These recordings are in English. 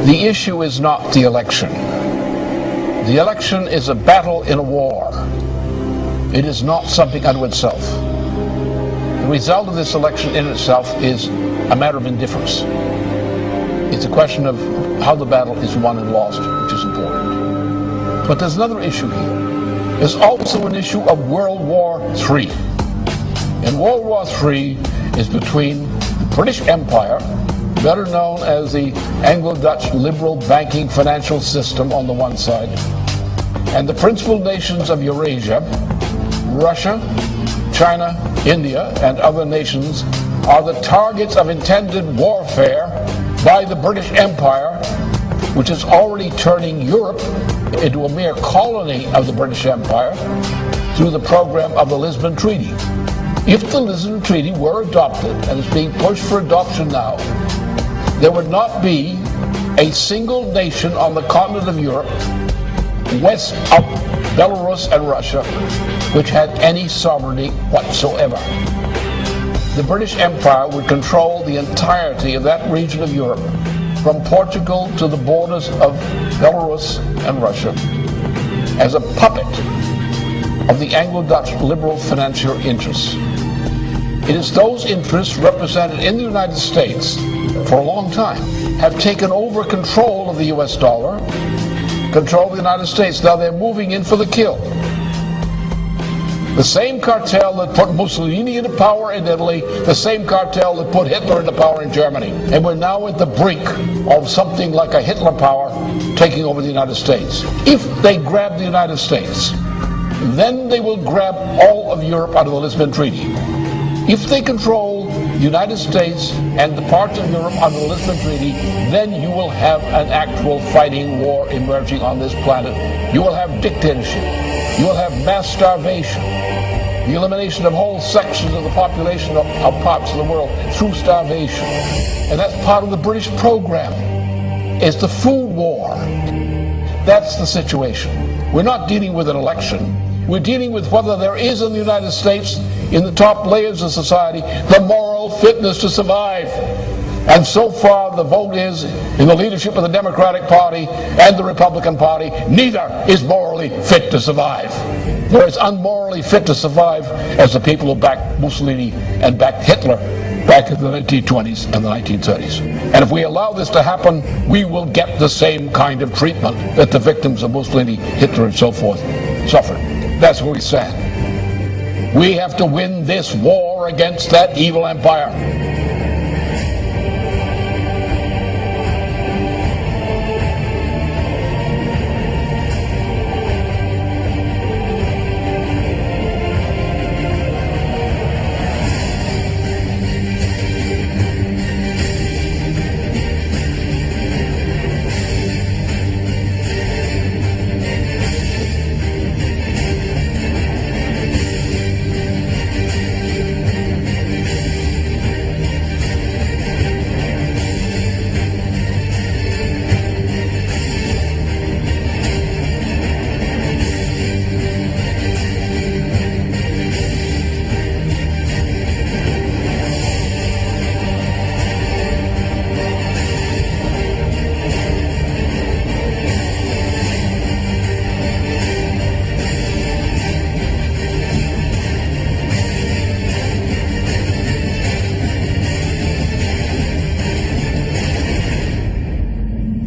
The issue is not the election. The election is a battle in a war. It is not something unto itself. The result of this election in itself is a matter of indifference. It's a question of how the battle is won and lost, which is important. But there's another issue here. There's also an issue of World War III. And World War III is between the British Empire, better known as the Anglo-Dutch liberal banking financial system on the one side, and the principal nations of Eurasia, Russia, China, India, and other nations are the targets of intended warfare by the British Empire, which is already turning Europe into a mere colony of the British Empire through the program of the Lisbon Treaty. If the Lisbon Treaty were adopted, and is being pushed for adoption now, there would not be a single nation on the continent of Europe, west of Belarus and Russia, which had any sovereignty whatsoever. The British Empire would control the entirety of that region of Europe, from Portugal to the borders of Belarus and Russia, as a puppet of the Anglo-Dutch liberal financial interests. It is those interests represented in the United States for a long time have taken over control of the US dollar, control of the United States. Now they're moving in for the kill. The same cartel that put Mussolini into power in Italy, the same cartel that put Hitler into power in Germany. And we're now at the brink of something like a Hitler power taking over the United States. If they grab the United States, then they will grab all of Europe out of the Lisbon Treaty. If they control the United States and the parts of Europe under the Lisbon Treaty, then you will have an actual fighting war emerging on this planet. You will have dictatorship. You will have mass starvation. The elimination of whole sections of the population of parts of the world through starvation. And that's part of the British program. It's the food war. That's the situation. We're not dealing with an election. We're dealing with whether there is in the United States, in the top layers of society, the moral fitness to survive. And so far the vote is in the leadership of the Democratic Party and the Republican Party, neither is morally fit to survive. They're as unmorally fit to survive as the people who backed Mussolini and backed Hitler back in the 1920s and the 1930s. And if we allow this to happen, we will get the same kind of treatment that the victims of Mussolini, Hitler, and so forth suffered. That's where we stand. We have to win this war against that evil empire.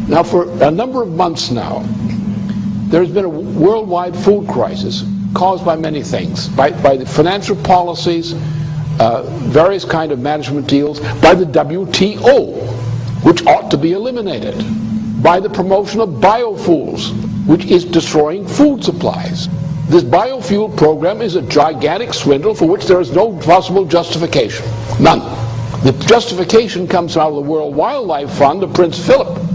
Now, for a number of months now, there's been a worldwide food crisis caused by many things, by the financial policies, various kind of management deals, by the WTO, which ought to be eliminated, by the promotion of biofuels, which is destroying food supplies. This biofuel program is a gigantic swindle for which there is no possible justification. None. The justification comes out of the World Wildlife Fund of Prince Philip.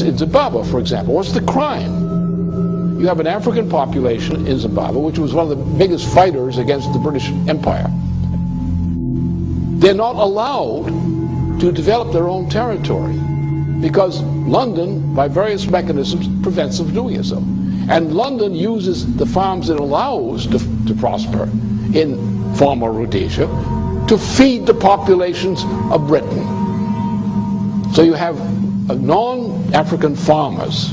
In Zimbabwe, for example, what's the crime? You have an African population in Zimbabwe, which was one of the biggest fighters against the British Empire. They're not allowed to develop their own territory because London, by various mechanisms, prevents them from doing so. And London uses the farms it allows to prosper in former Rhodesia to feed the populations of Britain. So you have non-African farmers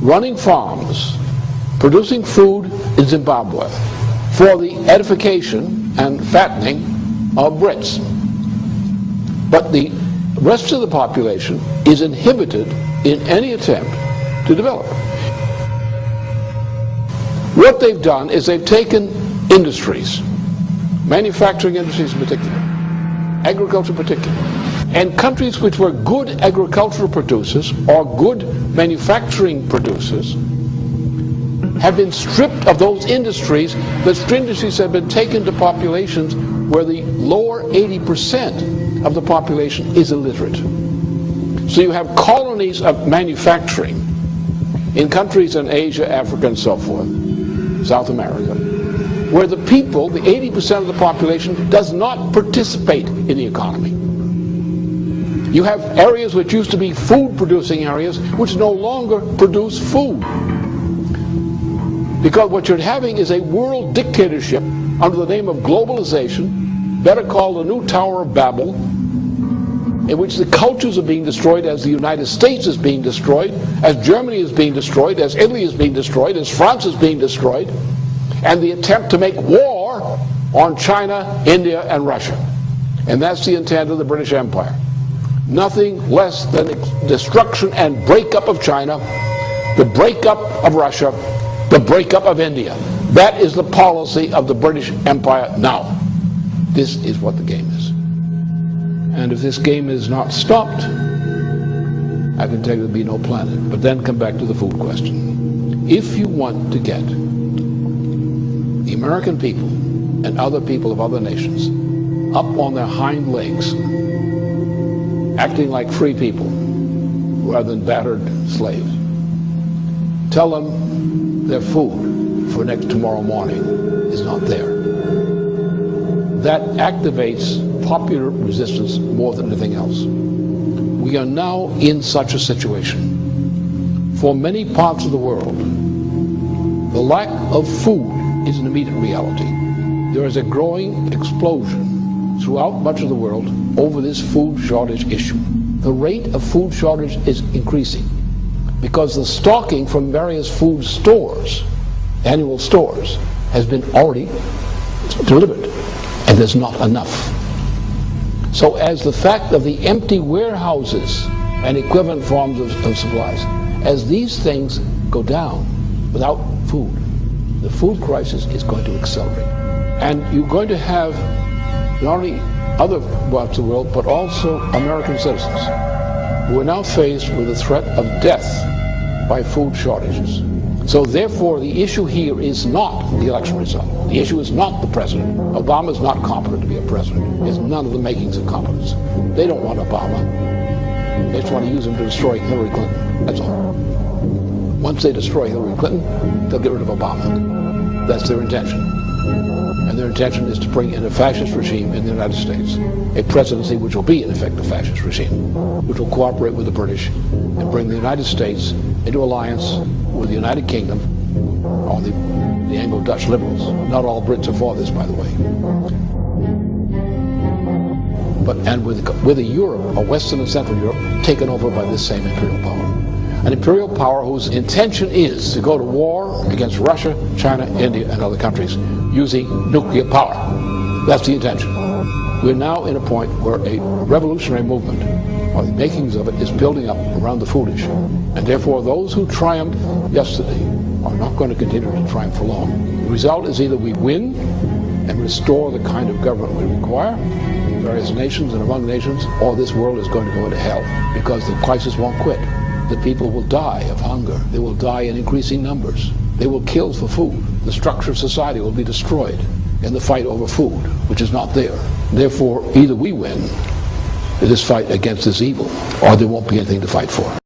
running farms, producing food in Zimbabwe for the edification and fattening of Brits. But the rest of the population is inhibited in any attempt to develop. What they've done is they've taken industries, manufacturing industries in particular, agriculture in particular, and countries which were good agricultural producers or good manufacturing producers have been stripped of those industries. Those industries have been taken to populations where the lower 80% of the population is illiterate. So you have colonies of manufacturing in countries in Asia, Africa, and so forth, South America, where the people, the 80% of the population, does not participate in the economy. You have areas which used to be food-producing areas which no longer produce food. Because what you're having is a world dictatorship under the name of globalization, better called the new Tower of Babel, in which the cultures are being destroyed as the United States is being destroyed, as Germany is being destroyed, as Italy is being destroyed, as France is being destroyed, and the attempt to make war on China, India, and Russia. And that's the intent of the British Empire. Nothing less than destruction and breakup of China, the breakup of Russia, the breakup of India. That is the policy of the British Empire now. This is what the game is. And if this game is not stopped, I can tell you there'll be no planet. But then come back to the food question. If you want to get the American people and other people of other nations up on their hind legs, acting like free people rather than battered slaves, tell them their food for tomorrow morning is not there. That activates popular resistance more than anything else. We are now in such a situation. For many parts of the world, the lack of food is an immediate reality. There is a growing explosion throughout much of the world over this food shortage issue. The rate of food shortage is increasing because the stocking from various food stores, annual stores, has been already delivered, and there's not enough. So as the fact of the empty warehouses and equivalent forms of supplies, as these things go down without food, the food crisis is going to accelerate. And you're going to have not only other parts of the world, but also American citizens who are now faced with the threat of death by food shortages. So therefore, the issue here is not the election result. The issue is not the president. Obama is not competent to be a president. He has none of the makings of competence. They don't want Obama. They just want to use him to destroy Hillary Clinton. That's all. Once they destroy Hillary Clinton, they'll get rid of Obama. That's their intention. And their intention is to bring in a fascist regime in the United States, a presidency which will be in effect a fascist regime, which will cooperate with the British and bring the United States into alliance with the United Kingdom, or the Anglo-Dutch liberals. Not all Brits are for this, by the way. And with a Europe, a Western and Central Europe, taken over by this same imperial power. An imperial power whose intention is to go to war against Russia, China, India, and other countries using nuclear power. That's the intention. We're now in a point where a revolutionary movement, or the makings of it, is building up around the food issue. And therefore, those who triumphed yesterday are not going to continue to triumph for long. The result is either we win and restore the kind of government we require in various nations and among nations, or this world is going to go into hell because the crisis won't quit. The people will die of hunger. They will die in increasing numbers. They will kill for food. The structure of society will be destroyed in the fight over food, which is not there. Therefore, either we win this fight against this evil, or there won't be anything to fight for.